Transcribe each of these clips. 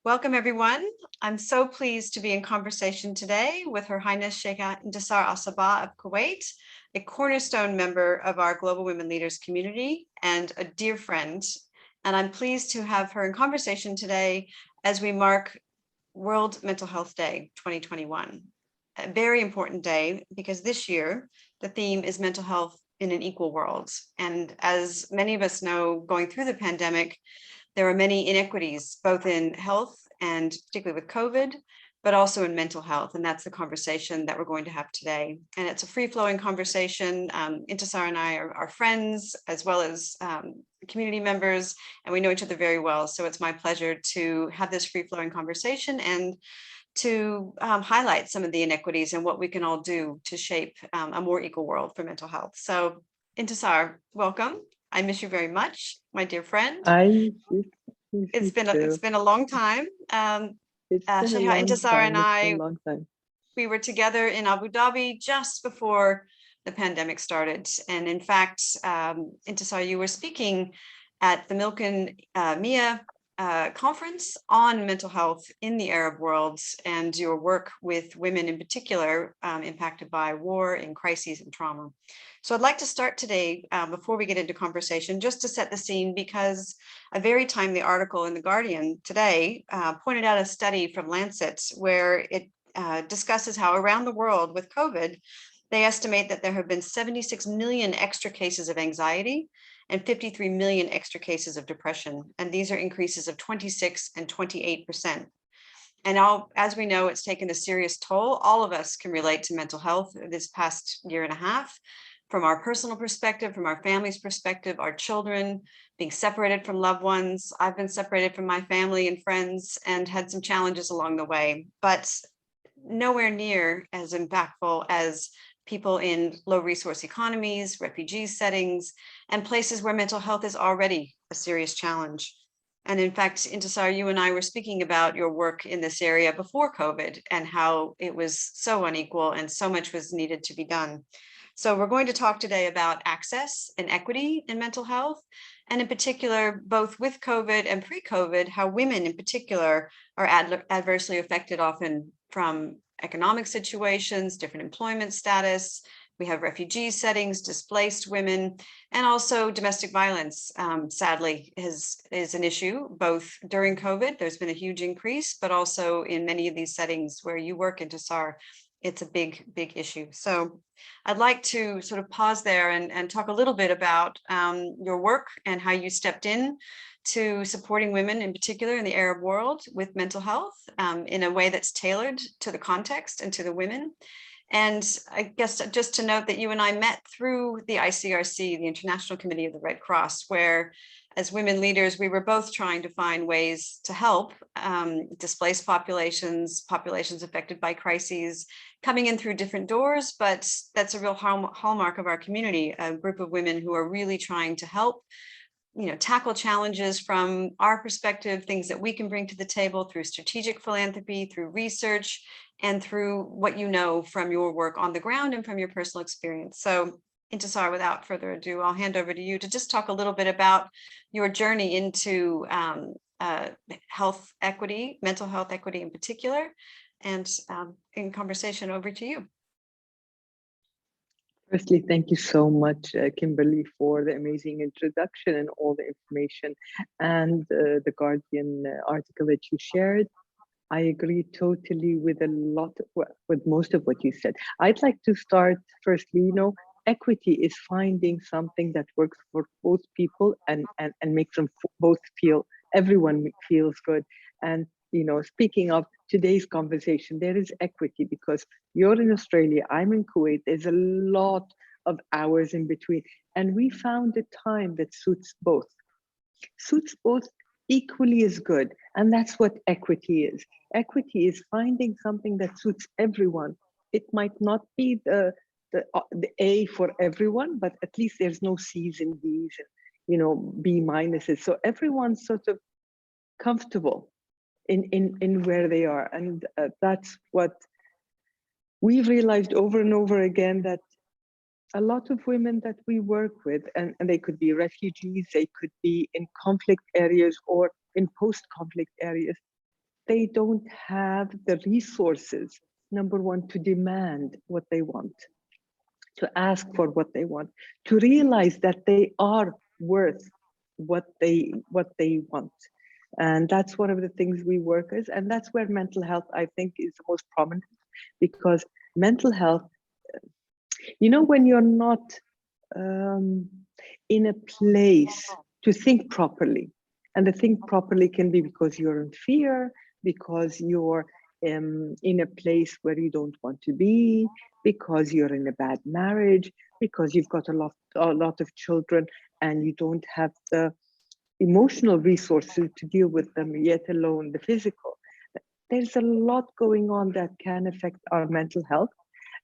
Welcome, everyone. I'm so pleased to be in conversation today with Her Highness Sheikha Intisar AlSabah of Kuwait, a cornerstone member of our Global Women Leaders community and a dear friend. And I'm pleased to have her in conversation today as we mark World Mental Health Day 2021. A very important day because this year the theme is mental health in an equal world. And as many of us know, going through the pandemic, there are many inequities, both in health and particularly with COVID, but also in mental health. And that's the conversation that we're going to have today. And it's a free-flowing conversation. Intisar and I are friends as well as community members, and we know each other very well. So it's my pleasure to have this free-flowing conversation and to highlight some of the inequities and what we can all do to shape a more equal world for mental health. So Intisar, welcome. I miss you very much, my dear friend. It's been a long time. Sheikha Intisar and I, we were together in Abu Dhabi just before the pandemic started. And in fact, Intisar, you were speaking at the Milken Mia conference on mental health in the Arab world and your work with women in particular impacted by war and crises and trauma. So I'd like to start today, before we get into conversation, just to set the scene, because a very timely article in The Guardian today pointed out a study from Lancet where it discusses how around the world with COVID, they estimate that there have been 76 million extra cases of anxiety and 53 million extra cases of depression. And these are increases of 26 and 28%. And as we know, it's taken a serious toll. All of us can relate to mental health this past year and a half, from our personal perspective, from our family's perspective, our children being separated from loved ones. I've been separated from my family and friends and had some challenges along the way, but nowhere near as impactful as people in low resource economies, refugee settings, and places where mental health is already a serious challenge. And in fact, Intisar, you and I were speaking about your work in this area before COVID and how it was so unequal and so much was needed to be done. So we're going to talk today about access and equity in mental health, and in particular, both with COVID and pre-COVID, how women in particular are adversely affected often from economic situations, different employment status. We have refugee settings, displaced women, and also domestic violence, sadly, is an issue, both during COVID, there's been a huge increase, but also in many of these settings where you work, Intisar, it's a big, big issue. So I'd like to sort of pause there and talk a little bit about your work and how you stepped in to supporting women in particular in the Arab world with mental health in a way that's tailored to the context and to the women. And I guess just to note that you and I met through the ICRC, the International Committee of the Red Cross, where as women leaders, we were both trying to find ways to help displaced populations affected by crises, coming in through different doors, but that's a real hallmark of our community, a group of women who are really trying to help, tackle challenges from our perspective, things that we can bring to the table through strategic philanthropy, through research, and through what you know from your work on the ground and from your personal experience. So Intisar, without further ado, I'll hand over to you to just talk a little bit about your journey into health equity, mental health equity in particular, and in conversation, over to you. Firstly, thank you so much, Kimberly, for the amazing introduction and all the information and the Guardian article that you shared. I agree totally with with most of what you said. I'd like to start firstly, equity is finding something that works for both people and makes them both everyone feels good. And, speaking of today's conversation, there is equity because you're in Australia, I'm in Kuwait, there's a lot of hours in between. And we found a time that suits both equally as good. And that's what equity is. Equity is finding something that suits everyone. It might not be the A for everyone, but at least there's no C's and D's and B minuses. So everyone's sort of comfortable in where they are, and that's what we've realized over and over again, that a lot of women that we work with, and they could be refugees, they could be in conflict areas or in post-conflict areas, they don't have the resources, number one, to demand what they want, to ask for what they want, to realize that they are worth what they want. And that's one of the things we work as, and that's where mental health, I think, is the most prominent, because mental health, you know, when you're not in a place to think properly, and the think properly can be because you're in fear, because you're in a place where you don't want to be, because you're in a bad marriage, because you've got a lot of children and you don't have the emotional resources to deal with them, yet alone the physical. There's a lot going on that can affect our mental health,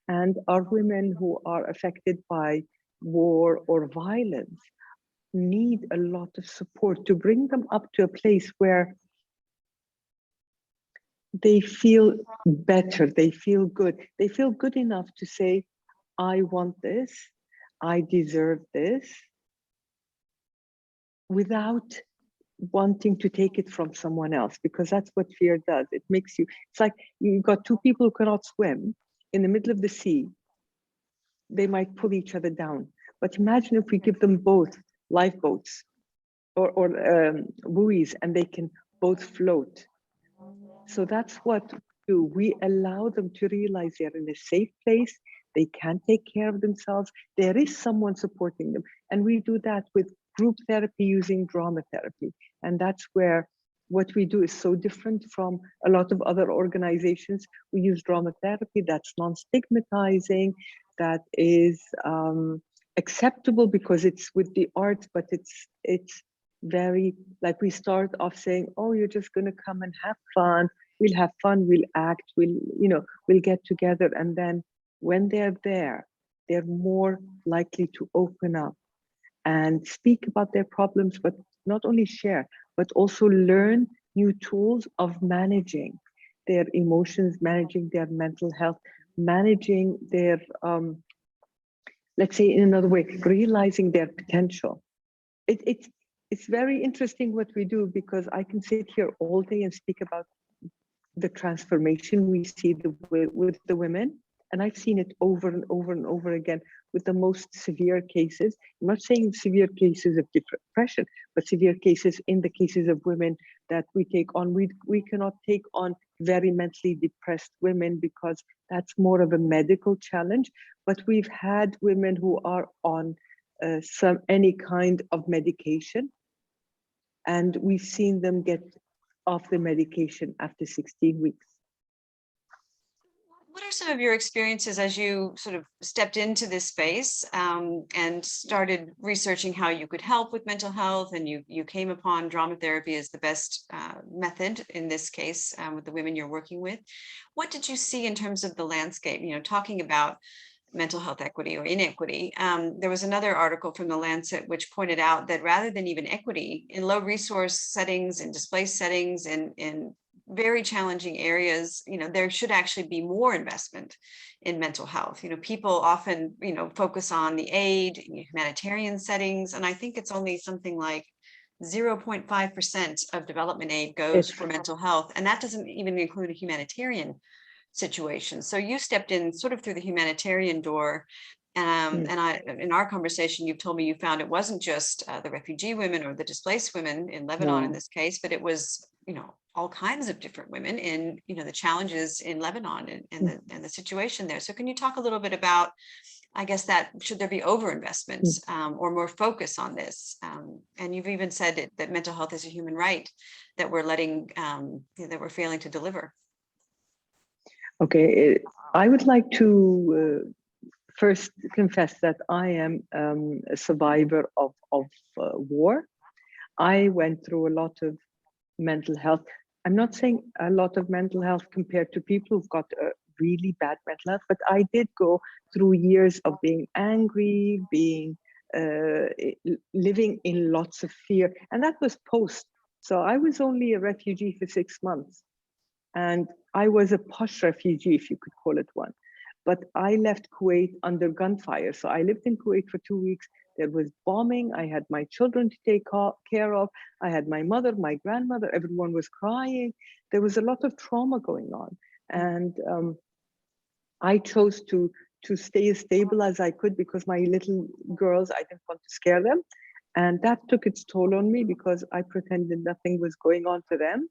and our women who are affected by war or violence need a lot of support to bring them up to a place where they feel better, they feel good enough to say, I want this, I deserve this, without wanting to take it from someone else, because that's what fear does. It makes you, it's like you've got two people who cannot swim in the middle of the sea. They might pull each other down. But imagine if we give them both lifeboats or buoys, and they can both float. So that's what we do. We allow them to realize they're in a safe place. They can take care of themselves. There is someone supporting them. And we do that with group therapy using drama therapy. And that's where what we do is so different from a lot of other organizations. We use drama therapy that's non-stigmatizing, that is acceptable because it's with the arts, but it's very, like, we start off saying, oh, you're just going to come and have fun. We'll have fun, we'll act, we'll get together. And then when they're there, they're more likely to open up and speak about their problems, but not only share, but also learn new tools of managing their emotions, managing their mental health, managing their, let's say in another way, realizing their potential. It's very interesting what we do, because I can sit here all day and speak about the transformation we see with the women. And I've seen it over and over and over again with the most severe cases. I'm not saying severe cases of depression, but severe cases in the cases of women that we take on. We cannot take on very mentally depressed women because that's more of a medical challenge. But we've had women who are on any kind of medication, and we've seen them get off the medication after 16 weeks. What are some of your experiences as you sort of stepped into this space and started researching how you could help with mental health, and you came upon drama therapy as the best method in this case with the women you're working with? What did you see in terms of the landscape, talking about mental health equity or inequity? There was another article from the Lancet which pointed out that rather than even equity, in low resource settings and displaced settings and in very challenging areas, there should actually be more investment in mental health. People often, focus on the aid, humanitarian settings, and I think it's only something like 0.5% of development aid goes for mental health, and that doesn't even include a humanitarian situation. So you stepped in sort of through the humanitarian door. And in our conversation, you've told me you found it wasn't just the refugee women or the displaced women in Lebanon in this case, but it was, all kinds of different women in, the challenges in Lebanon and the situation there. So can you talk a little bit about, I guess, that should there be overinvestment or more focus on this? And you've even said that mental health is a human right that we're letting, that we're failing to deliver. Okay, I would like to first confess that I am a survivor of war. I went through a lot of mental health. I'm not saying a lot of mental health compared to people who've got a really bad mental health, but I did go through years of being angry, living in lots of fear, and that was post. So I was only a refugee for 6 months, and I was a posh refugee, if you could call it one. But I left Kuwait under gunfire. So I lived in Kuwait for 2 weeks. there was bombing, I had my children to take care of, I had my mother, my grandmother, everyone was crying. There was a lot of trauma going on. And I chose to stay as stable as I could because my little girls, I didn't want to scare them. And that took its toll on me because I pretended nothing was going on to them.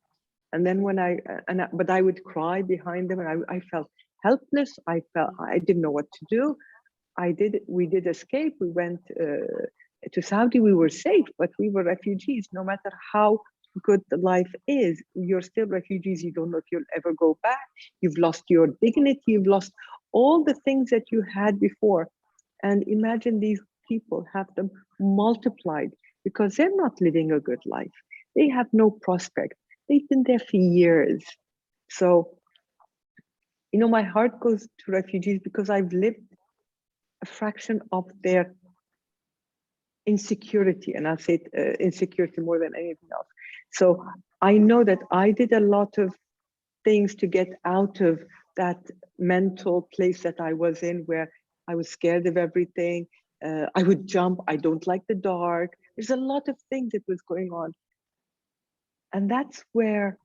And then but I would cry behind them, and I felt helpless. I didn't know what to do. We did escape. We went to Saudi. We were safe, but we were refugees. No matter how good the life is, you're still refugees. You don't know if you'll ever go back. You've lost your dignity. You've lost all the things that you had before. And imagine these people have them multiplied because they're not living a good life. They have no prospect. They've been there for years. So, you know, my heart goes to refugees because I've lived a fraction of their insecurity, and I'll say insecurity more than anything else. So I know that I did a lot of things to get out of that mental place that I was in, where I was scared of everything. I would jump. I don't like the dark. There's a lot of things that was going on. And that's where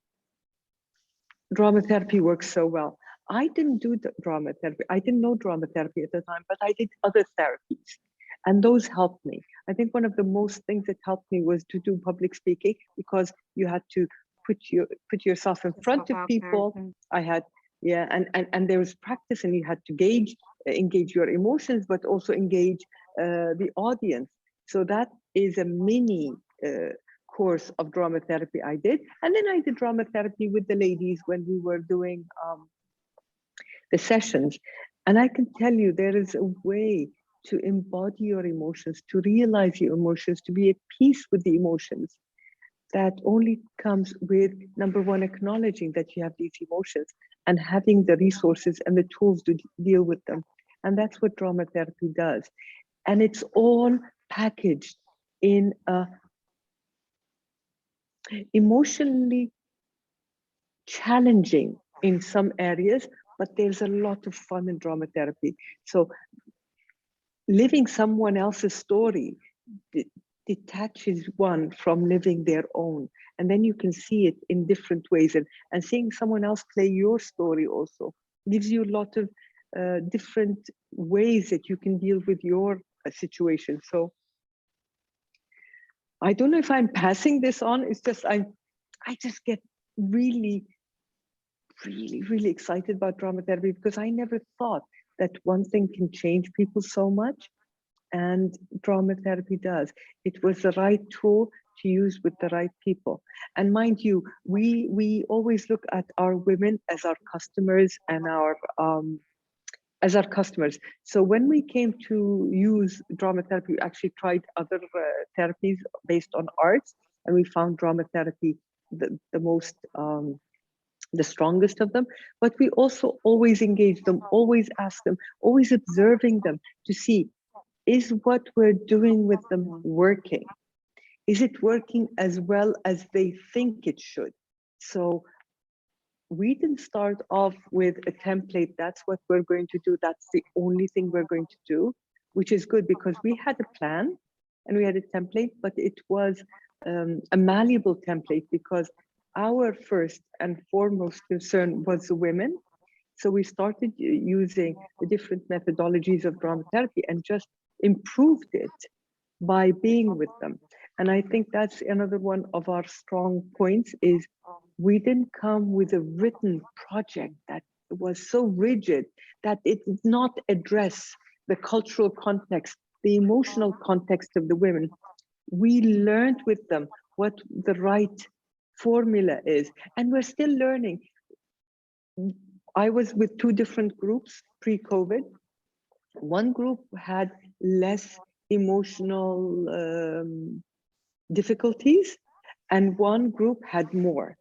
drama therapy works so well. I didn't do the drama therapy. I didn't know drama therapy at the time, but I did other therapies. And those helped me. I think one of the most things that helped me was to do public speaking, because you had to put yourself in front of people. I had, yeah, and there was practice, and you had to engage your emotions, but also engage the audience. So that is a mini course of drama therapy I did. And then I did drama therapy with the ladies when we were doing the sessions. And I can tell you, there is a way to embody your emotions, to realize your emotions, to be at peace with the emotions. That only comes with, number one, acknowledging that you have these emotions and having the resources and the tools to deal with them. And that's what drama therapy does. And it's all packaged in a emotionally challenging in some areas, but there's a lot of fun in drama therapy. So living someone else's story detaches one from living their own. And then you can see it in different ways. And seeing someone else play your story also gives you a lot of different ways that you can deal with your situation. So I don't know if I'm passing this on. It's just, I just get really excited about drama therapy, because I never thought that one thing can change people so much. And drama therapy does. It was the right tool to use with the right people. And mind you, we always look at our women as our customers and as our customers. So when we came to use drama therapy, we actually tried other therapies based on arts, and we found drama therapy the most the strongest of them. But we also always engage them, always ask them, always observing them to see, is what we're doing with them working? Is it working as well as they think it should? So we didn't start off with a template. That's what we're going to do. That's the only thing we're going to do, which is good, because we had a plan and we had a template, but it was a malleable template, because our first and foremost concern was the women. So we started using the different methodologies of drama therapy and just improved it by being with them. And I think that's another one of our strong points, is we didn't come with a written project that was so rigid that it did not address the cultural context, the emotional context of the women. We learned with them what the right formula is, and we're still learning. I was with two different groups pre-COVID. One group had less emotional difficulties, and one group had more.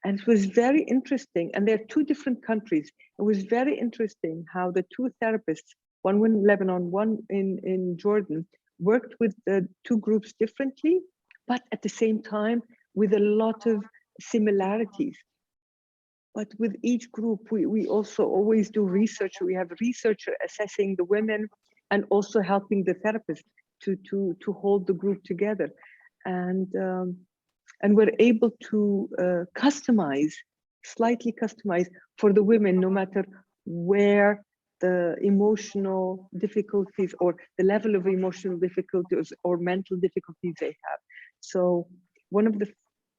And it was very interesting. And they're two different countries. It was very interesting how the two therapists, one in Lebanon, one in Jordan, worked with the two groups differently, but at the same time with a lot of similarities. But with each group, we also always do research. We have a researcher assessing the women and also helping the therapist to hold the group together, and we're able to slightly customize for the women, no matter where the emotional difficulties or the level of emotional difficulties or mental difficulties they have. So one of the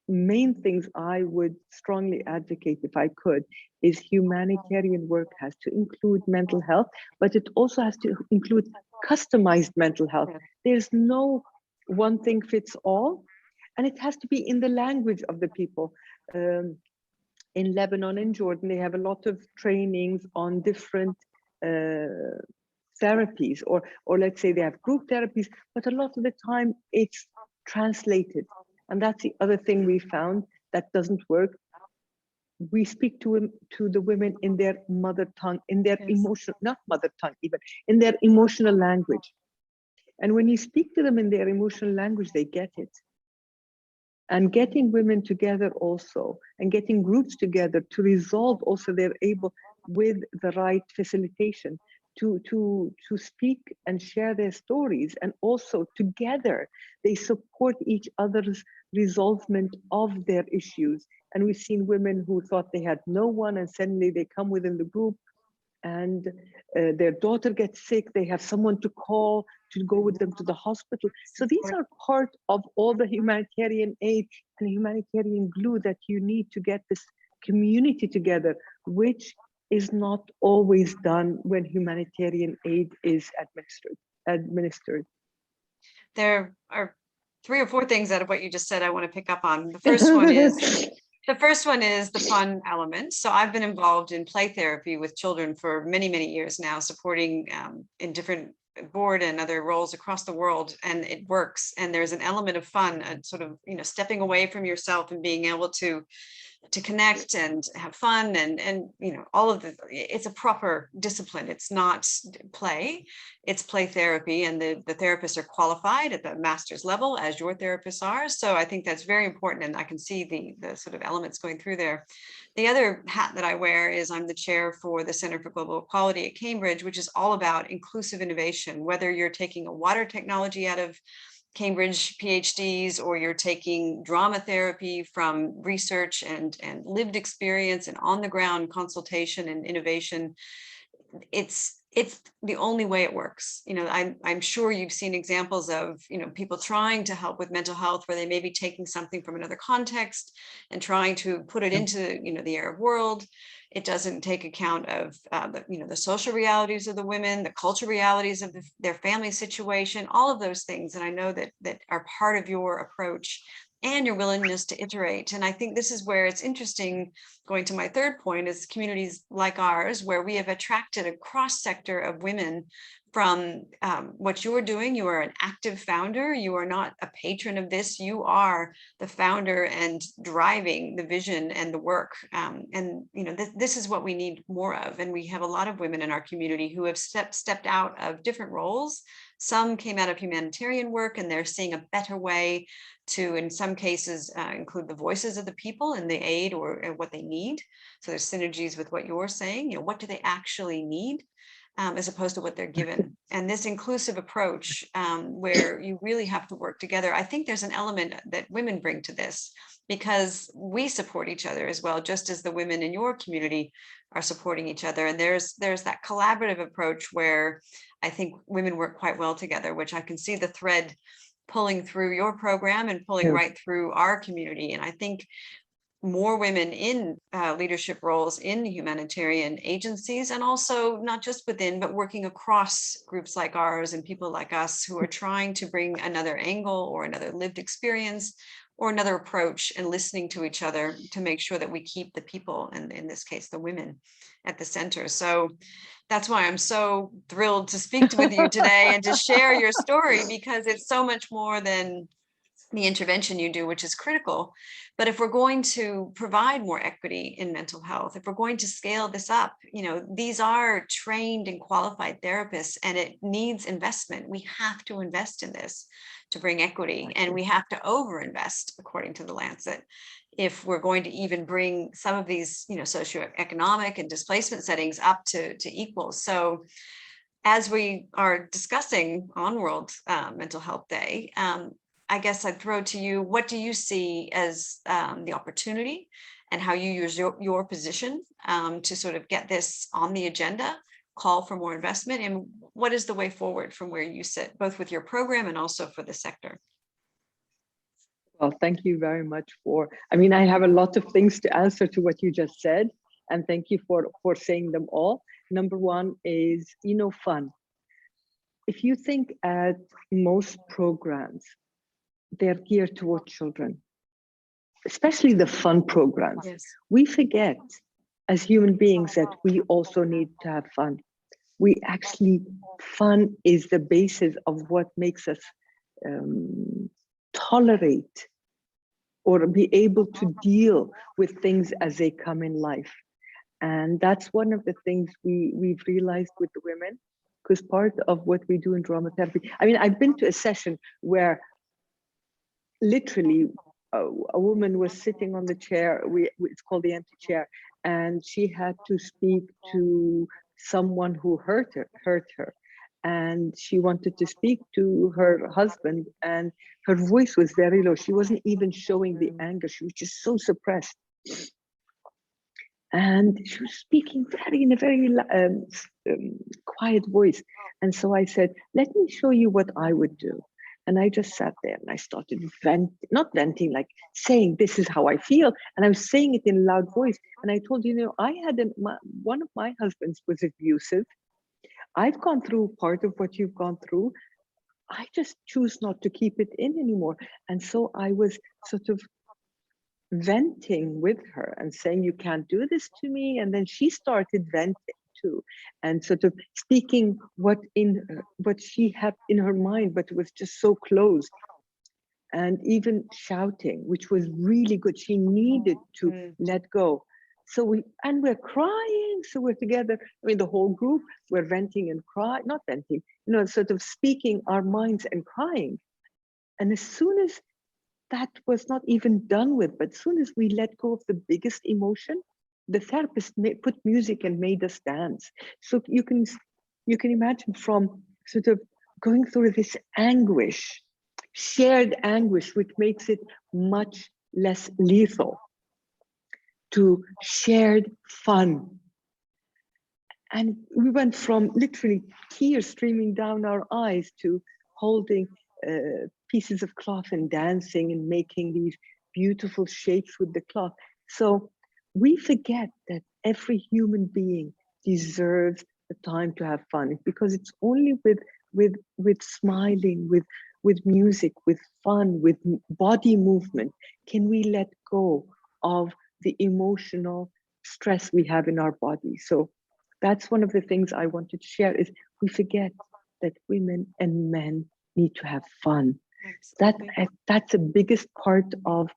main things I would strongly advocate, if I could, is humanitarian work has to include mental health, but it also has to include customized mental health. There's no one thing fits all, and it has to be in the language of the people. In Lebanon and Jordan, they have a lot of trainings on different therapies, or let's say they have group therapies, but a lot of the time it's translated. And that's the other thing we found that doesn't work. We speak to the women in their mother tongue, in their emotional, not mother tongue even, in their emotional language. And when you speak to them in their emotional language, they get it. And getting women together also, and getting groups together to resolve also, they're able, with the right facilitation, to speak and share their stories, and also together they support each other's resolvement of their issues. And we've seen women who thought they had no one, and suddenly they come within the group, and their daughter gets sick, they have someone to call to go with them to the hospital. So these are part of all the humanitarian aid and humanitarian glue that you need to get this community together, which is not always done when humanitarian aid is administered. There are 3 or 4 things out of what you just said I want to pick up on. The first one is the fun element. So I've been involved in play therapy with children for many, many years now, supporting in different board and other roles across the world, and it works. And there's an element of fun, and sort of, stepping away from yourself and being able to connect and have fun, and all of it's a proper discipline. It's not play, it's play therapy, and the therapists are qualified at the master's level, as your therapists are. So I think that's very important, and I can see the sort of elements going through there. The other hat that I wear is I'm the chair for the Center for Global Equality at Cambridge, which is all about inclusive innovation, whether you're taking a water technology out of Cambridge PhDs, or you're taking drama therapy from research and lived experience and on the ground consultation and innovation. It's the only way it works. I'm sure you've seen examples of, people trying to help with mental health, where they may be taking something from another context and trying to put it into, the Arab world. It doesn't take account of, the social realities of the women, the cultural realities of their family situation, all of those things. And I know that are part of your approach and your willingness to iterate. And I think this is where it's interesting, going to my third point, is communities like ours, where we have attracted a cross sector of women from what you're doing. You are an active founder. You are not a patron of this. You are the founder and driving the vision and the work. This is what we need more of. And we have a lot of women in our community who have stepped out of different roles. Some came out of humanitarian work, and they're seeing a better way to, in some cases, include the voices of the people in the aid or what they need. So there's synergies with what you're saying. What do they actually need? As opposed to what they're given. And this inclusive approach, where you really have to work together. I think there's an element that women bring to this, because we support each other as well, just as the women in your community are supporting each other. And there's that collaborative approach where I think women work quite well together, which I can see the thread pulling through your program and pulling right through our community. And I think more women in leadership roles in humanitarian agencies, and also not just within, but working across groups like ours and people like us who are trying to bring another angle or another lived experience or another approach, and listening to each other to make sure that we keep the people, and in this case, the women, at the center. So that's why I'm so thrilled to speak with you today and to share your story, because it's so much more than the intervention you do, which is critical. But if we're going to provide more equity in mental health, if we're going to scale this up, these are trained and qualified therapists, and it needs investment. We have to invest in this to bring equity, and we have to overinvest, according to the Lancet, if we're going to even bring some of these, socioeconomic and displacement settings up to equal. So as we are discussing on World Mental Health Day, I guess I'd throw to you, what do you see as the opportunity and how you use your position to sort of get this on the agenda, call for more investment, and what is the way forward from where you sit, both with your program and also for the sector? Well, thank you very much I have a lot of things to answer to what you just said, and thank you for saying them all. Number one is, fun. If you think at most programs, they're geared toward children, especially the fun programs. Yes. We forget as human beings that we also need to have fun. Fun is the basis of what makes us tolerate or be able to deal with things as they come in life. And that's one of the things we've realized with the women, because part of what we do in drama therapy, I've been to a session where literally a woman was sitting on the chair, it's called the empty chair, and she had to speak to someone who hurt her. And she wanted to speak to her husband, and her voice was very low. She wasn't even showing the anger. She was just so suppressed. And she was speaking in a very quiet voice. And so I said, let me show you what I would do. And I just sat there and I started not venting, like saying, this is how I feel. And I was saying it in a loud voice. And I told I had one of my husbands was abusive. I've gone through part of what you've gone through. I just choose not to keep it in anymore. And so I was sort of venting with her and saying, you can't do this to me. And then she started venting too, and sort of speaking what she had in her mind, but it was just so close. And even shouting, which was really good. She needed to let go. So we're crying. So we're together. The whole group, we're venting and crying, not venting, sort of speaking our minds and crying. And as soon as that was not even done with, but as soon as we let go of the biggest emotion, the therapist put music and made us dance. So you can imagine, from sort of going through this anguish, shared anguish, which makes it much less lethal, to shared fun. And we went from literally tears streaming down our eyes to holding pieces of cloth and dancing and making these beautiful shapes with the cloth. So we forget that every human being deserves the time to have fun, because it's only with smiling, with music, with fun, with body movement, can we let go of the emotional stress we have in our body. So that's one of the things I wanted to share, is we forget that women and men need to have fun. That's the biggest part of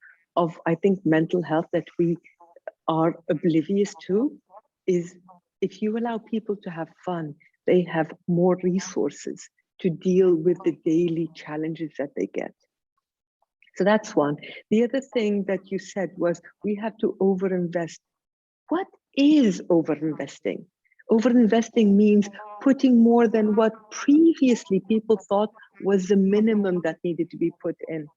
I think mental health that we are oblivious to, is if you allow people to have fun, they have more resources to deal with the daily challenges that they get. So that's one. The other thing that you said was we have to overinvest. What is overinvesting? Overinvesting means putting more than what previously people thought was the minimum that needed to be put in.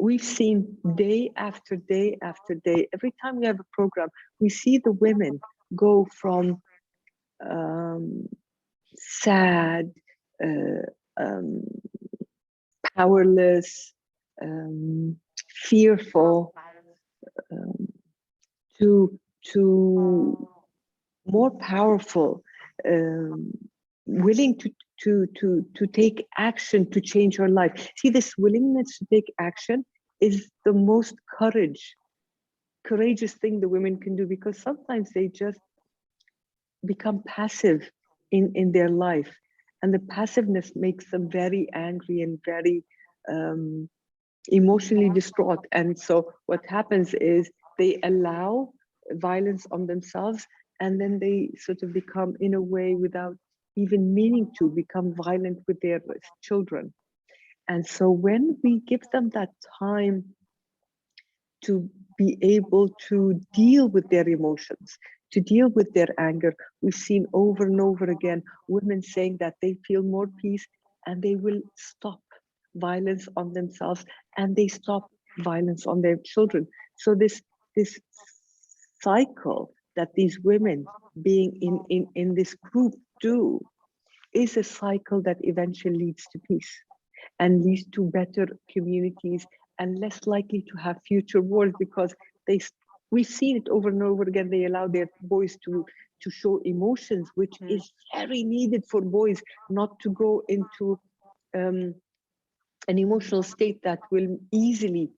We've seen day after day after day, every time we have a program, we see the women go from sad, powerless, fearful, to more powerful, willing to take action to change her life. See, this willingness to take action is the most courageous thing the women can do, because sometimes they just become passive in their life, and the passiveness makes them very angry and very emotionally distraught. And so what happens is they allow violence on themselves, and then they sort of become, in a way, without even meaning to, become violent with their children. And so when we give them that time to be able to deal with their emotions, to deal with their anger. We've seen over and over again women saying that they feel more peace and they will stop violence on themselves and they stop violence on their children. So this cycle that these women being in this group do is a cycle that eventually leads to peace and leads to better communities and less likely to have future wars, because we've seen it over and over again. They allow their boys to show emotions, which is very needed for boys, not to go into an emotional state that will easily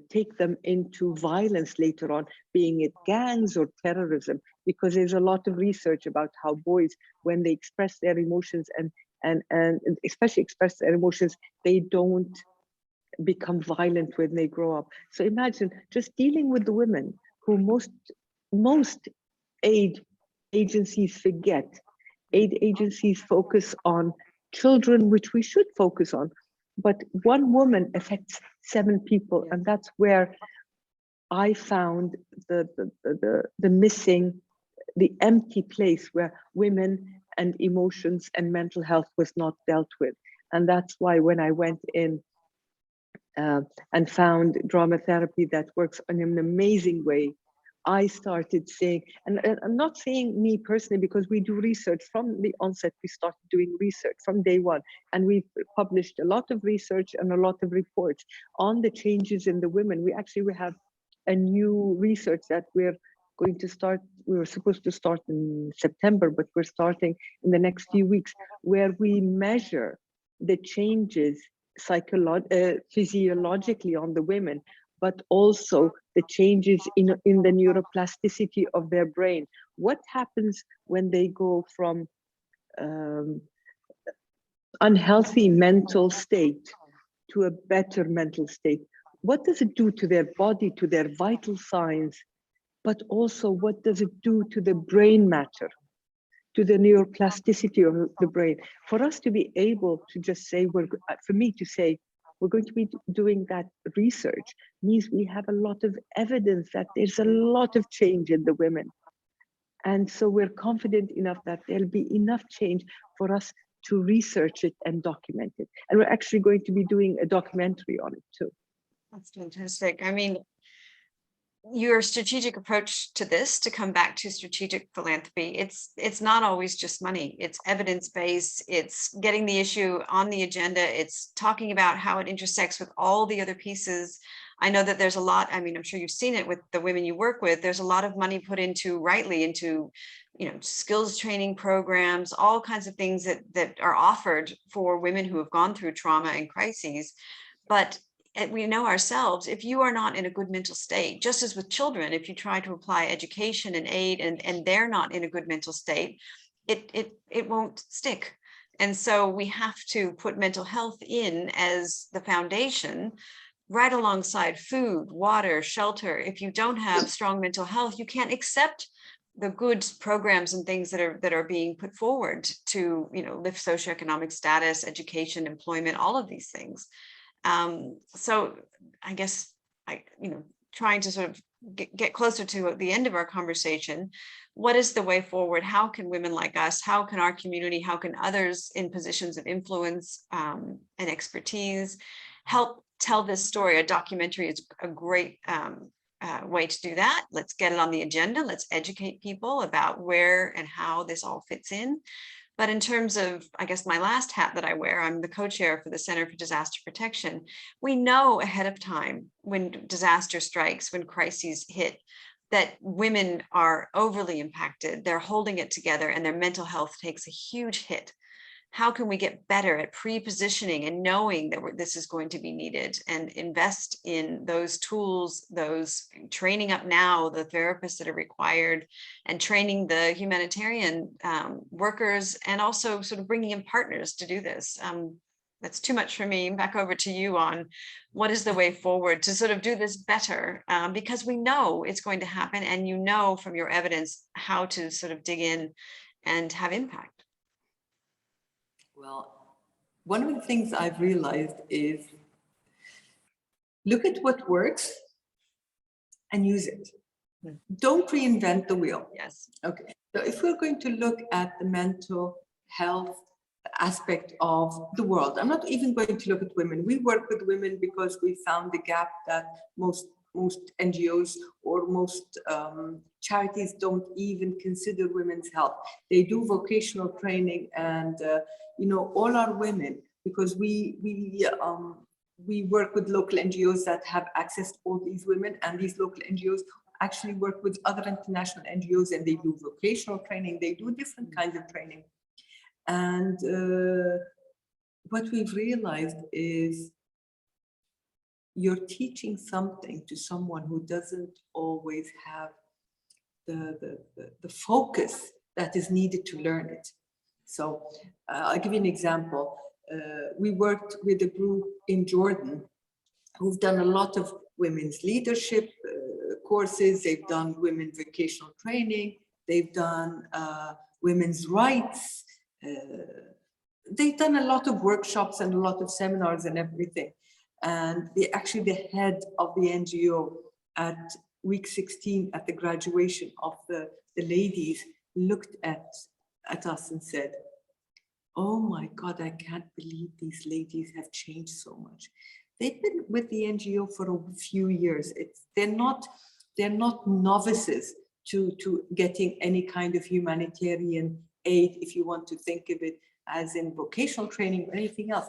take them into violence later on, being it gangs or terrorism, because there's a lot of research about how boys, when they express their emotions and especially express their emotions, they don't become violent when they grow up. So imagine just dealing with the women who most aid agencies forget. Aid agencies focus on children, which we should focus on, but one woman affects 7 people, and that's where I found the missing, the empty place where women and emotions and mental health was not dealt with. And that's why when I went in and found drama therapy that works in an amazing way, I started saying, and I'm not saying me personally, because we do research from the onset. We started doing research from day one, and we've published a lot of research and a lot of reports on the changes in the women. We have a new research that we're going to start. We were supposed to start in September, but we're starting in the next few weeks, where we measure the changes physiologically on the women, but also the changes in the neuroplasticity of their brain. What happens when they go from unhealthy mental state to a better mental state? What does it do to their body, to their vital signs, but also what does it do to the brain matter, to the neuroplasticity of the brain? For us to be able to just say, for me to say, we're going to be doing that research means we have a lot of evidence that there's a lot of change in the women. And so we're confident enough that there'll be enough change for us to research it and document it. And we're actually going to be doing a documentary on it too. That's fantastic. I mean, your strategic approach to this, to come back to strategic philanthropy, it's not always just money. It's evidence-based. It's getting the issue on the agenda. It's talking about how it intersects with all the other pieces. I know that there's a lot, I mean, I'm sure you've seen it with the women you work with. There's a lot of money put into, rightly, into, you know, skills training programs, all kinds of things that are offered for women who have gone through trauma and crises. But we know ourselves, if you are not in a good mental state, just as with children, if you try to apply education and aid and they're not in a good mental state, it won't stick. And so we have to put mental health in as the foundation, right alongside food, water, shelter. If you don't have strong mental health, you can't accept the good programs and things that are being put forward to, you know, lift socioeconomic status, education, employment, all of these things. So I guess trying to sort of get closer to the end of our conversation, what is the way forward? How can women like us, how can our community, how can others in positions of influence and expertise help tell this story? A documentary is a great way to do that. Let's get it on the agenda. Let's educate people about where and how this all fits in. But in terms of, I guess, my last hat that I wear, I'm the co-chair for the Center for Disaster Protection. We know ahead of time when disaster strikes, when crises hit, that women are overly impacted, they're holding it together, and their mental health takes a huge hit. How can we get better at pre-positioning and knowing that this is going to be needed, and invest in those tools, those training up now, the therapists that are required, and training the humanitarian workers, and also sort of bringing in partners to do this? That's too much for me. Back over to you on what is the way forward to sort of do this better, because we know it's going to happen, and you know from your evidence how to sort of dig in and have impact. Well, one of the things I've realized is look at what works and use it. Don't reinvent the wheel. Yes. Okay, so if we're going to look at the mental health aspect of the world, I'm not even going to look at women. We work with women because we found the gap that most NGOs or most charities don't even consider women's health. They do vocational training, and you know, all our women, because we work with local NGOs that have access to all these women, and these local NGOs actually work with other international NGOs, and they do vocational training, they do different kinds of training. And what we've realized is you're teaching something to someone who doesn't always have the focus that is needed to learn it. So I'll give you an example. We worked with a group in Jordan who've done a lot of women's leadership courses. They've done women's vocational training. They've done women's rights. They've done a lot of workshops and a lot of seminars and everything. And actually the head of the NGO at week 16 at the graduation of the ladies looked at us and said, "Oh my God, I can't believe these ladies have changed so much." They've been with the NGO for a few years. They're not novices to getting any kind of humanitarian aid, if you want to think of it as in vocational training or anything else.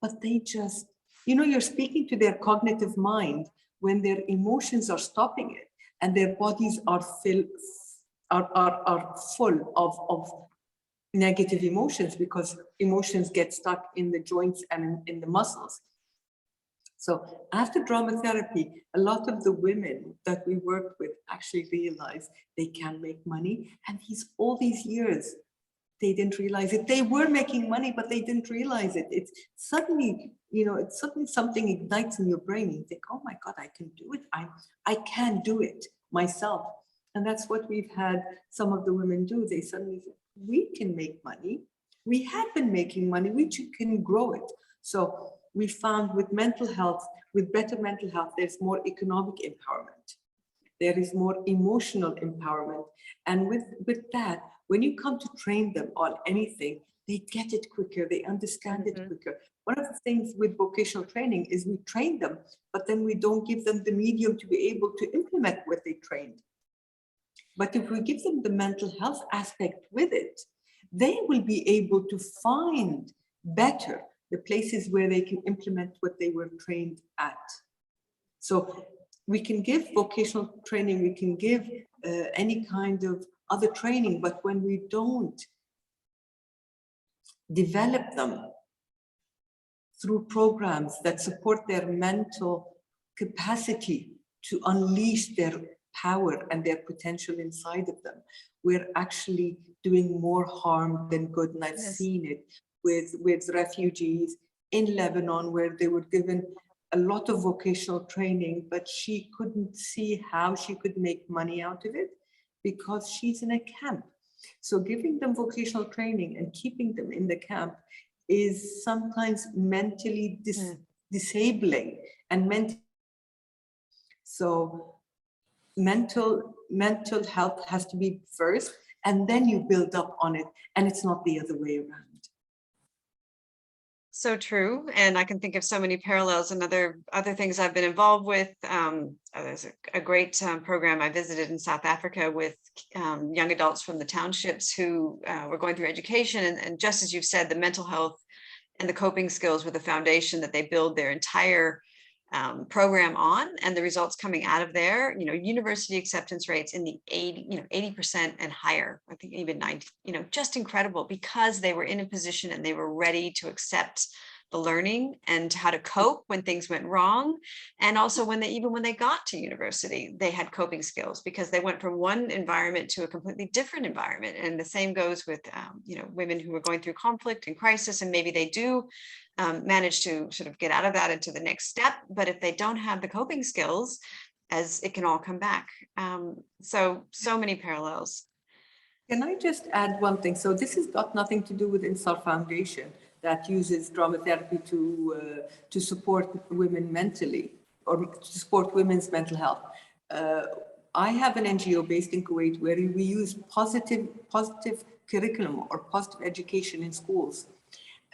But they just, you know, you're speaking to their cognitive mind when their emotions are stopping it and their bodies are full of negative emotions, because emotions get stuck in the joints and in the muscles. So after drama therapy, a lot of the women that we worked with actually realized they can make money. And all these years, they didn't realize it. They were making money, but they didn't realize it. It's suddenly, you know, it's suddenly something ignites in your brain. You think, "Oh my God, I can do it. I can do it myself." And that's what we've had some of the women do. They suddenly say, "We can make money. We have been making money. We can grow it." So we found with mental health, with better mental health, there's more economic empowerment. There is more emotional empowerment. And with that, when you come to train them on anything, they get it quicker, they understand it quicker. One of the things with vocational training is we train them, but then we don't give them the medium to be able to implement what they trained. But if we give them the mental health aspect with it, they will be able to find better the places where they can implement what they were trained at. So we can give vocational training, we can give any kind of other training, but when we don't develop them through programs that support their mental capacity to unleash their power and their potential inside of them, we're actually doing more harm than good. And I've seen it with refugees in Lebanon, where they were given a lot of vocational training, but she couldn't see how she could make money out of it because she's in a camp. So giving them vocational training and keeping them in the camp is sometimes mentally disabling and so mental health has to be first, and then you build up on it, and it's not the other way around. So true. And I can think of so many parallels and other things I've been involved with. There's a great program I visited in South Africa with young adults from the townships who were going through education. And just as you've said, the mental health and the coping skills were the foundation that they build their entire program on, and the results coming out of there, university acceptance rates in the 80% and higher, I think even 90, just incredible, because they were in a position and they were ready to accept the learning and how to cope when things went wrong. And also when they got to university, they had coping skills because they went from one environment to a completely different environment. And the same goes with, women who are going through conflict and crisis, and maybe they do manage to sort of get out of that into the next step. But if they don't have the coping skills, as it can all come back. So many parallels. Can I just add one thing? So this has got nothing to do with Intisar Foundation that uses drama therapy to support women mentally or to support women's mental health. I have an NGO based in Kuwait where we use positive curriculum or positive education in schools.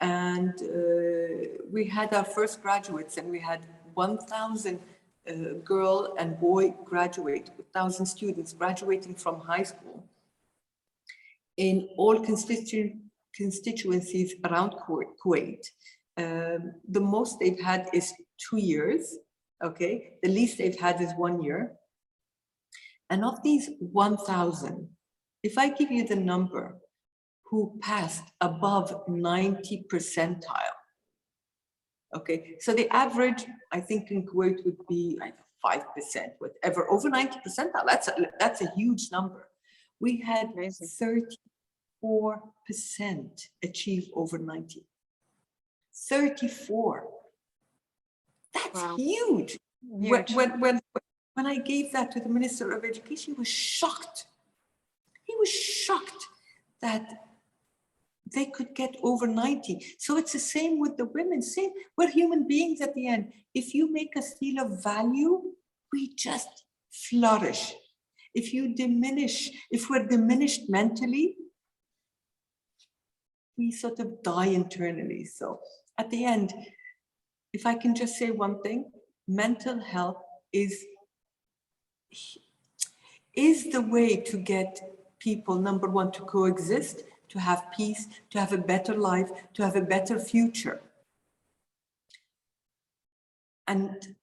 And we had our first graduates, and we had 1,000 girl and boy graduate, 1,000 students graduating from high school in all constituencies around Kuwait. The most they've had is 2 years, okay? The least they've had is 1 year. And of these 1,000, if I give you the number who passed above 90 percentile, okay, so the average, I think in Kuwait would be like 5%, whatever, over 90 percentile, that's a huge number. We had 34% achieve over 90. 34. That's Wow. huge. Huge. When I gave that to the Minister of Education, he was shocked. He was shocked that they could get over 90. So it's the same with the women. Same, we're human beings at the end. If you make us feel of value, we just flourish. If we're diminished mentally, we sort of die internally. So at the end, if I can just say one thing, mental health is the way to get people, number one, to coexist, to have peace, to have a better life, to have a better future. And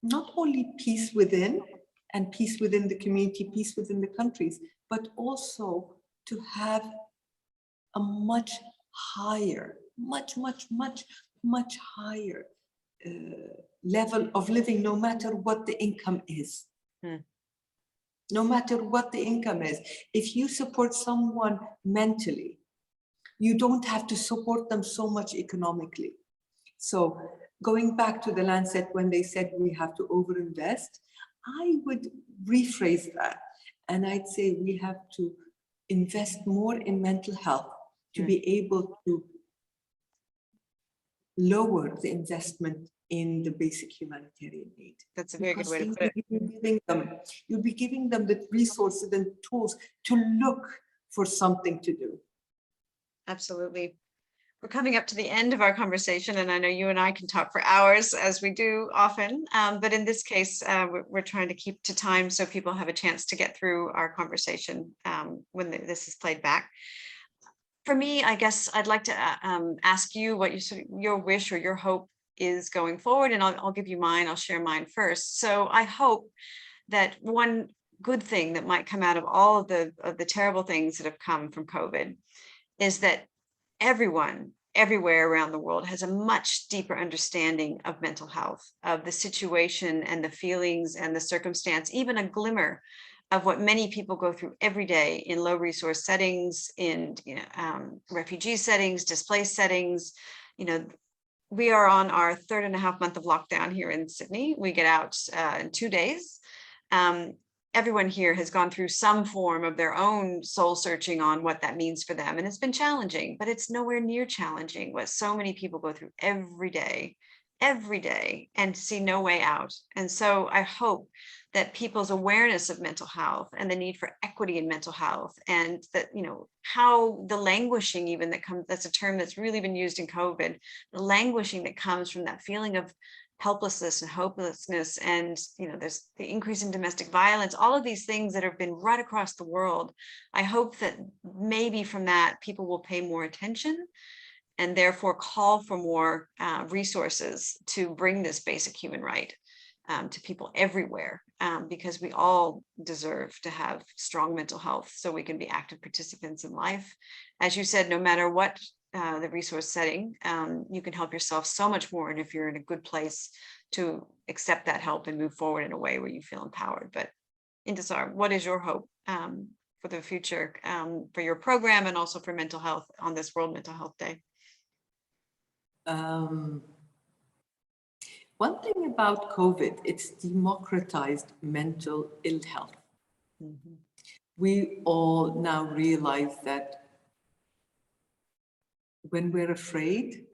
not only peace within, and peace within the community, peace within the countries, but also to have a much higher, much higher level of living, no matter what the income is. No matter what the income is. If you support someone mentally, you don't have to support them so much economically. So going back to the Lancet, when they said we have to overinvest, I would rephrase that. And I'd say we have to invest more in mental health to be able to lower the investment in the basic humanitarian aid. That's a very good way to put it. You'll be giving them the resources and tools to look for something to do. Absolutely. We're coming up to the end of our conversation, and I know you and I can talk for hours, as we do often, but in this case, we're trying to keep to time so people have a chance to get through our conversation when this is played back. For me, I guess I'd like to ask you what your wish or your hope is going forward, and I'll give you mine. I'll share mine first. So I hope that one good thing that might come out of all of the terrible things that have come from COVID is that everyone, everywhere around the world has a much deeper understanding of mental health, of the situation and the feelings and the circumstance, even a glimmer of what many people go through every day in low resource settings, in refugee settings, displaced settings. We are on our 3.5 month of lockdown here in Sydney. We get out in 2 days. Everyone here has gone through some form of their own soul searching on what that means for them. And it's been challenging, but it's nowhere near challenging what so many people go through every day, and see no way out. And so I hope that people's awareness of mental health and the need for equity in mental health, and that, how the languishing even that comes, that's a term that's really been used in COVID, the languishing that comes from that feeling of helplessness and hopelessness, and there's the increase in domestic violence, all of these things that have been right across the world. I hope that maybe from that people will pay more attention and therefore call for more resources to bring this basic human right to people everywhere, because we all deserve to have strong mental health so we can be active participants in life. As you said, no matter what the resource setting, you can help yourself so much more, and if you're in a good place to accept that help and move forward in a way where you feel empowered. But Intisar, what is your hope for the future, for your program and also for mental health on this World Mental Health Day? One thing about COVID, it's democratized mental ill health. We all now realize that when we're afraid,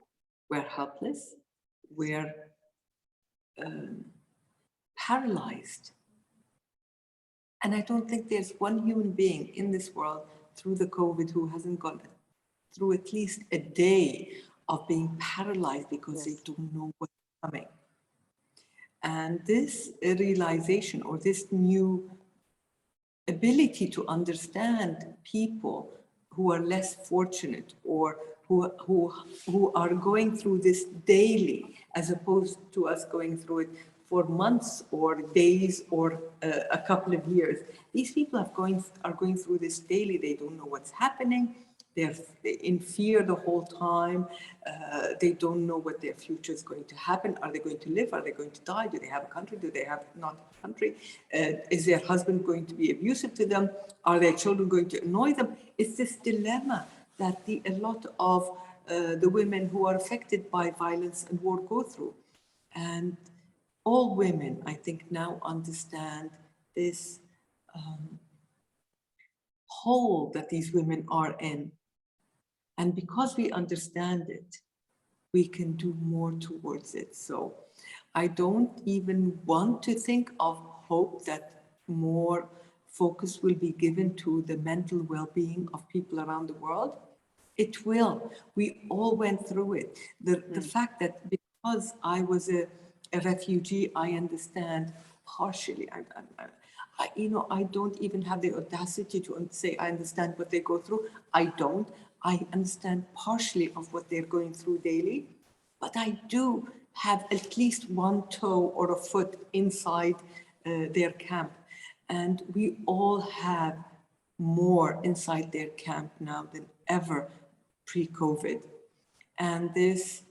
we're helpless, we're paralyzed. And I don't think there's one human being in this world through the COVID who hasn't gone through at least a day of being paralyzed because they don't know what's coming. And this realization, or this new ability to understand people who are less fortunate, or who are going through this daily, as opposed to us going through it for months or days or a couple of years. These people are going through this daily. They don't know what's happening. They're in fear the whole time. They don't know what their future is going to happen. Are they going to live? Are they going to die? Do they have a country? Do they have not a country? Is their husband going to be abusive to them? Are their children going to annoy them? It's this dilemma that a lot of the women who are affected by violence and war go through. And all women, I think, now understand this hole that these women are in. And because we understand it, we can do more towards it. So I don't even want to think of hope that more focus will be given to the mental well-being of people around the world. It will. We all went through it. The fact that because I was a refugee, I understand partially. I don't even have the audacity to say I understand what they go through. I don't. I understand partially of what they're going through daily, but I do have at least one toe or a foot inside their camp. And we all have more inside their camp now than ever pre-COVID. And this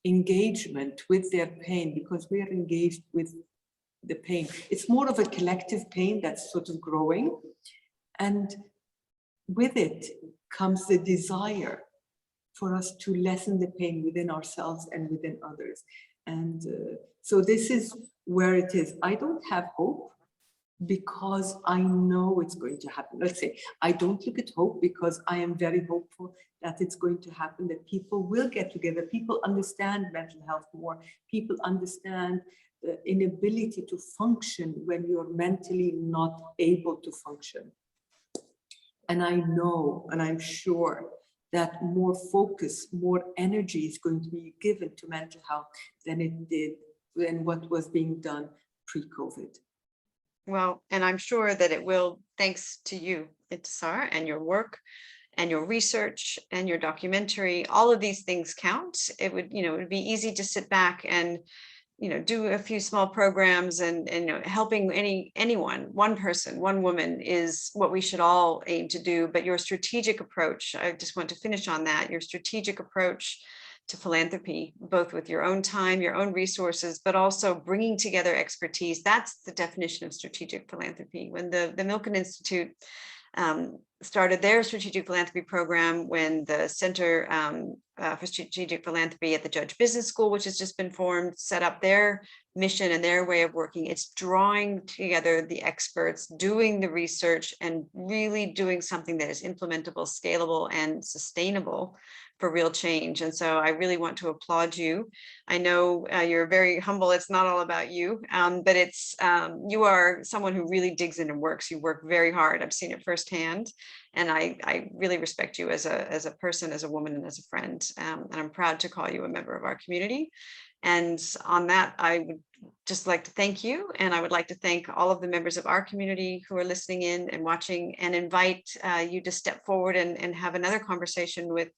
engagement with their pain, because we are engaged with the pain. It's more of a collective pain that's sort of growing. And with it comes the desire for us to lessen the pain within ourselves and within others. And so this is where it is. I don't have hope because I know it's going to happen. Let's say, I don't look at hope because I am very hopeful that it's going to happen, that people will get together. People understand mental health more. People understand the inability to function when you're mentally not able to function. And I know, and I'm sure that more focus, more energy is going to be given to mental health than what was being done pre-COVID. Well, and I'm sure that it will, thanks to you, Intisar, and your work and your research and your documentary. All of these things count. It would be easy to sit back and do a few small programs and helping anyone, one person, one woman is what we should all aim to do. But your strategic approach, I just want to finish on that, your strategic approach to philanthropy, both with your own time, your own resources, but also bringing together expertise. That's the definition of strategic philanthropy. When the Milken Institute started their strategic philanthropy program, when the Center for Strategic Philanthropy at the Judge Business School, which has just been formed, set up their mission and their way of working. It's drawing together the experts, doing the research, and really doing something that is implementable, scalable, and sustainable for real change. And so I really want to applaud you. I know you're very humble. It's not all about you, but it's you are someone who really digs in and works. You work very hard. I've seen it firsthand. And I really respect you as a person, as a woman, and as a friend. And I'm proud to call you a member of our community. And on that, I would just like to thank you. And I would like to thank all of the members of our community who are listening in and watching, and invite you to step forward and have another conversation with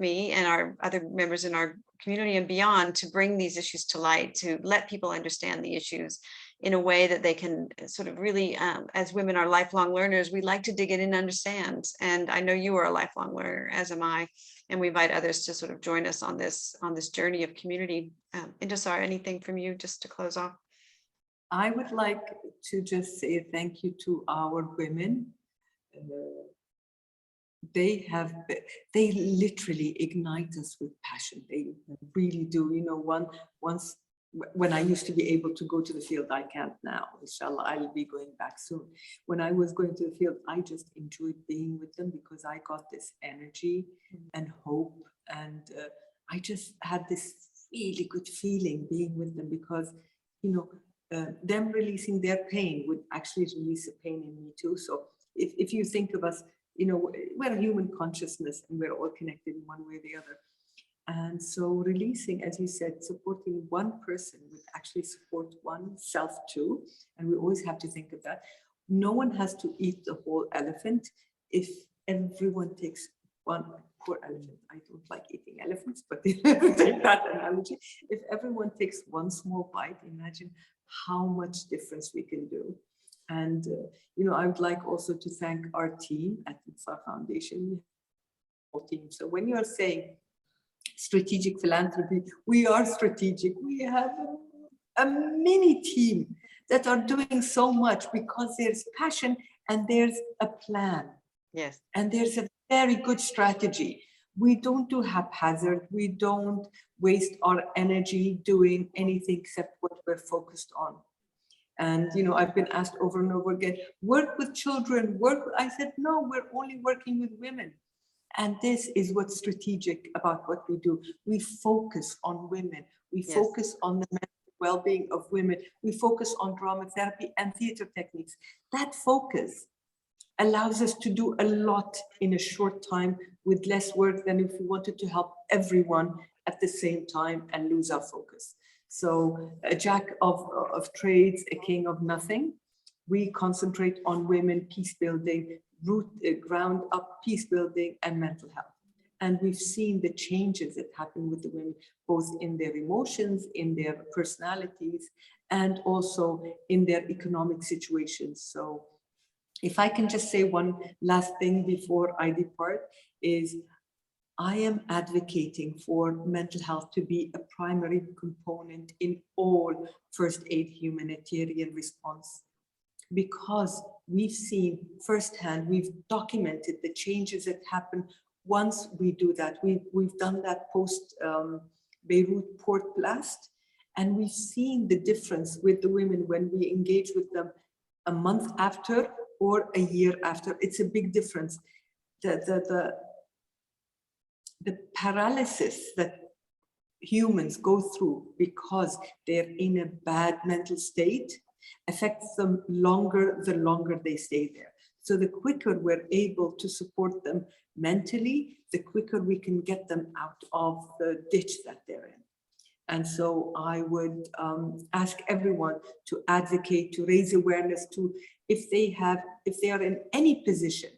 me and our other members in our community and beyond, to bring these issues to light, to let people understand the issues in a way that they can sort of really, as women are lifelong learners, we like to dig in and understand. And I know you are a lifelong learner, as am I, and we invite others to sort of join us on this journey of community. Intisar, anything from you just to close off? I would like to just say thank you to our women. They literally ignite us with passion. They really do. Once when I used to be able to go to the field, I can't now. Inshallah, I'll be going back soon. When I was going to the field, I just enjoyed being with them because I got this energy and hope. And I just had this really good feeling being with them because, them releasing their pain would actually release the pain in me too. So if you think of us, you know, we're a human consciousness and we're all connected in one way or the other. And so releasing, as you said, supporting one person would actually support oneself too. And we always have to think of that. No one has to eat the whole elephant. If everyone takes one, poor elephant, I don't like eating elephants, but take that analogy. If everyone takes one small bite, imagine how much difference we can do. And, you know, I would like also to thank our team at Intisar Foundation. So when you're saying strategic philanthropy, we are strategic. We have a mini team that are doing so much because there's passion and there's a plan. Yes. And there's a very good strategy. We don't do haphazard. We don't waste our energy doing anything except what we're focused on. And, you know, I've been asked over and over again, work with children, I said, no, we're only working with women. And this is what's strategic about what we do. We focus on women. We focus on the mental well-being of women. We focus on drama therapy and theater techniques. That focus allows us to do a lot in a short time with less work than if we wanted to help everyone at the same time and lose our focus. So a jack of trades, a king of nothing. We concentrate on women, peace building, ground up peace building and mental health. And we've seen the changes that happen with the women, both in their emotions, in their personalities, and also in their economic situations. So if I can just say one last thing before I depart, is I am advocating for mental health to be a primary component in all first aid humanitarian response, because we've seen firsthand, we've documented the changes that happen once we do that. We've done that post Beirut port blast, and we've seen the difference with the women when we engage with them a month after or a year after. It's a big difference. The paralysis that humans go through because they're in a bad mental state affects them longer the longer they stay there. So the quicker we're able to support them mentally, the quicker we can get them out of the ditch that they're in. And so I would ask everyone to advocate, to raise awareness, to if they are in any position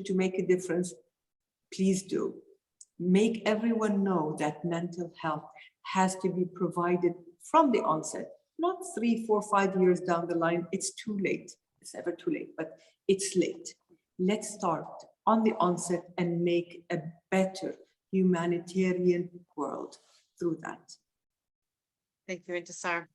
to make a difference, please do. Make everyone know that mental health has to be provided from the onset, not 3, 4, 5 years down the line. It's too late. It's never too late, but it's late. Let's start on the onset and make a better humanitarian world through that. Thank you, Intisar.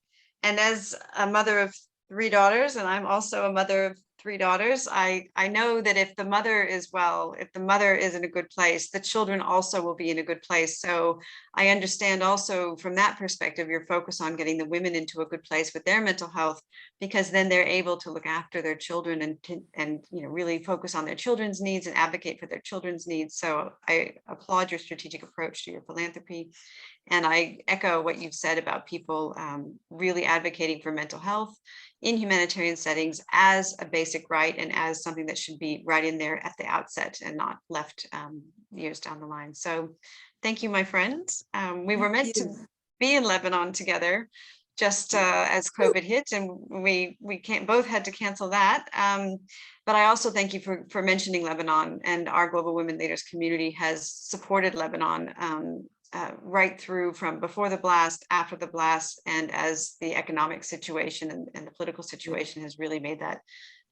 And as a mother of 3 daughters, and I'm also a mother of 3 daughters, I know that if the mother is well, if the mother is in a good place, the children also will be in a good place. So I understand also from that perspective, your focus on getting the women into a good place with their mental health, because then they're able to look after their children and you know, really focus on their children's needs and advocate for their children's needs. So I applaud your strategic approach to your philanthropy. And I echo what you've said about people really advocating for mental health in humanitarian settings as a basic right and as something that should be right in there at the outset and not left years down the line. So thank you, my friends. We were meant to be in Lebanon together just as COVID hit, and we both had to cancel that. But I also thank you for mentioning Lebanon, and our Global Women Leaders community has supported Lebanon right through from before the blast, after the blast, and as the economic situation and the political situation has really made that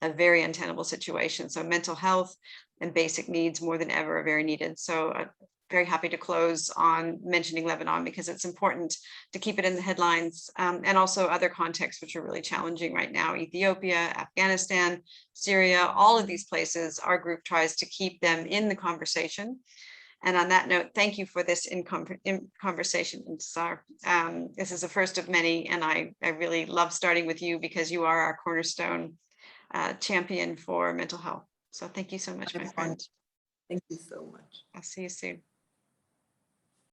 a very untenable situation. So mental health and basic needs more than ever are very needed. So I'm very happy to close on mentioning Lebanon because it's important to keep it in the headlines, and also other contexts which are really challenging right now. Ethiopia, Afghanistan, Syria, all of these places, our group tries to keep them in the conversation. And on that note, thank you for this in conversation, Intisar. This is the first of many, and I really love starting with you because you are our cornerstone champion for mental health. So thank you so much, my friend. Thank you so much. I'll see you soon.